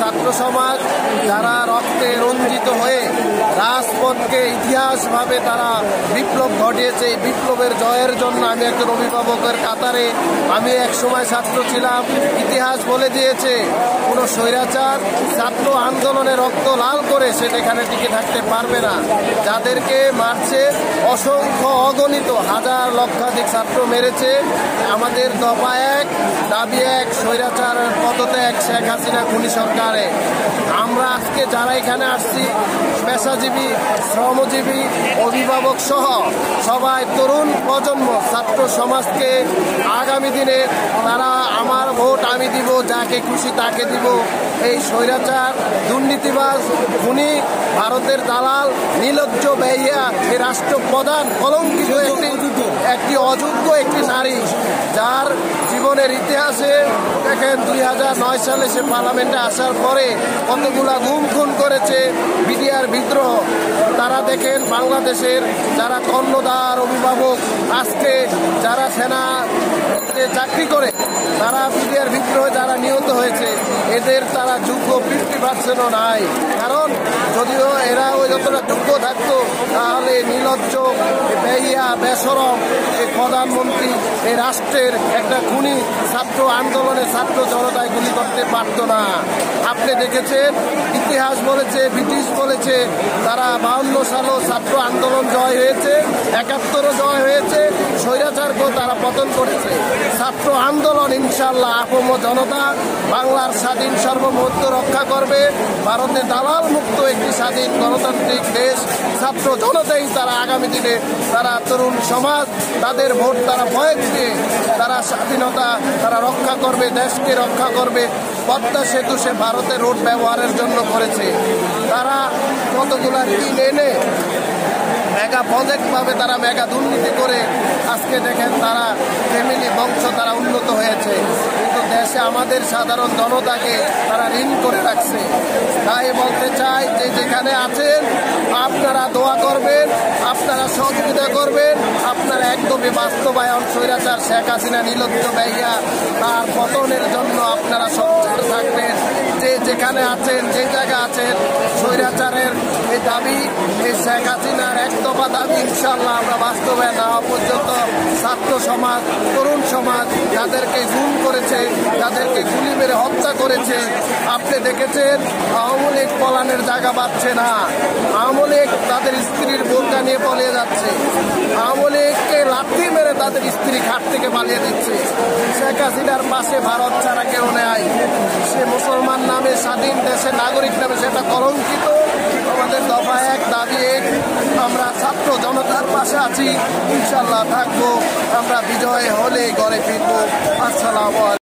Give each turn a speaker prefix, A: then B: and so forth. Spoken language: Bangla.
A: ছাত্র সমাজ যারা রক্তে রঞ্জিত হয়ে রাজপথকে ইতিহাসভাবে তারা বিপ্লব ঘটিয়েছে। এই বিপ্লবের জয়ের জন্য আমি একজন অভিভাবকের কাতারে, আমি এক সময় ছাত্র ছিলাম। ইতিহাস বলে দিয়েছে কোনো স্বৈরাচার ছাত্র আন্দোলনে রক্ত লাল করে সেখানে টিকে থাকতে পারবে না। যাদেরকে মারছে অসংখ্য অগণিত হাজার লক্ষাধিক ছাত্র মেরেছে। আমাদের দফা এক, দাবি এক, স্বৈরাচার পদত্যাগ, শেখ হাসিনা খুনি সরকারে। আমরা আজকে যারা এখানে আসছি পেশাজীবী, শ্রমজীবী, অভিভাবক সহ সবাই তরুণ প্রজন্ম ছাত্র সমাজকে আগামী দিনে তারা আমার ভোট আমি দিব, যাকে খুশি তাকে দিব, এই স্বৈরাচার দুর্নীতিবাজ খুনি ভারতের দালাল নির্লজ্জ বেহিয়া এই রাষ্ট্রপ্রধান কলঙ্কিত একটি অযোগ্য একটি নারী, যার জীবনের ইতিহাসে দেখেন 2009 সালে সে পার্লামেন্টে আসার পরে কতগুলা গুম খুন করেছে, বিডিআর বিদ্রোহ। তারা দেখেন বাংলাদেশের যারা কর্ণধার অভিভাবক আজকে যারা সেনা চাকরি করে তারা বিডিআর বিদ্রোহে যারা নিহত হয়েছে, এদের তারা যোগ্য 50% নাই। কারণ যদিও এরা ওই যতটা যোগ্য থাকতো তাহলে নির্লজ্জ বেহিয়া বেশরম এই প্রধানমন্ত্রী এই রাষ্ট্রের একটা খুনি ছাত্র আন্দোলনে ছাত্র জনতায় গুলি করতে পারত না। আপনি দেখেছেন ইতিহাস বলেছে, ব্রিটিশ বলেছে তারা 52 সালও ছাত্র আন্দোলন জয় হয়েছে, 71 জয় হয়েছে, স্বৈরাচারকেও তারা পতন করেছে। ছাত্র আন্দোলন ইনশাল্লাহ আপম জনতা বাংলার স্বাধীন সার্বভৌমত্ব রক্ষা করবে। ভারতে দালাল মুক্ত একটি স্বাধীন গণতান্ত্রিক দেশ ছাত্র জনতাই তারা আগামী দিনে তারা তরুণ সমাজ তাদের ভোট তারা প্রয়োগ দিয়ে তারা স্বাধীনতা তারা রক্ষা করবে, দেশকে রক্ষা করবে। পদ্মা সেতু সে ভারতের রোড ব্যবহারের জন্য করেছে। তারা কতগুলা ঋণ এনে মেগা প্রজেক্ট ভাবে তারা মেগা দুর্নীতি করে আজকে দেখেন তারা ফ্যামিলি বংশ তারা উন্নত হয়েছে, কিন্তু দেশে আমাদের সাধারণ জনতাকে তারা ঋণ করে রাখছে। তাই বলতে চাই যে যেখানে আছেন আপনারা দোয়া করবেন, আপনারা সহযোগিতা করবেন, আপনারা একদমই বাস্তবায়ন স্বৈরাচার শেখ হাসিনা নির্লজ্জ বেহিয়া তার পতনের জন্য আপনারা সচ্চার থাকবেন। যে যেখানে আছেন যে জায়গা আছেন স্বৈরাচারের এই দাবি এই শেখ হাসিনার একদফা দাবি ইনশাল্লাহ আমরা বাস্তবায়ন না হওয়া পর্যন্ত ছাত্র সমাজ তরুণ সমাজ যাদেরকে গুম করেছে, যাদেরকে গুলি মেরে হত্যা করেছে, আপনি দেখেছেন আওয়ামী লীগ পলানের জায়গা পাচ্ছে না। আওয়ামী লীগ তাদের স্ত্রীর বোরকা নিয়ে পালিয়ে যাচ্ছে, আওয়ামী লীগকে লাথি মেরে তাদের স্ত্রী ঘাট থেকে পালিয়ে দিচ্ছে। শেখ হাসিনার পাশে ভারত ছাড়া কেউ নেয়। সে মুসলমান নামে স্বাধীন দেশের নাগরিক নামে সেটা কলঙ্কিত। আমাদের দফা এক, দাবি এক, আমরা ছাত্র জনতার পাশে আছি, ইনশাল্লাহ থাকবো। আমরা বিজয় হলে ঘরে ফিরবো। আসসালামু আলাইকুম।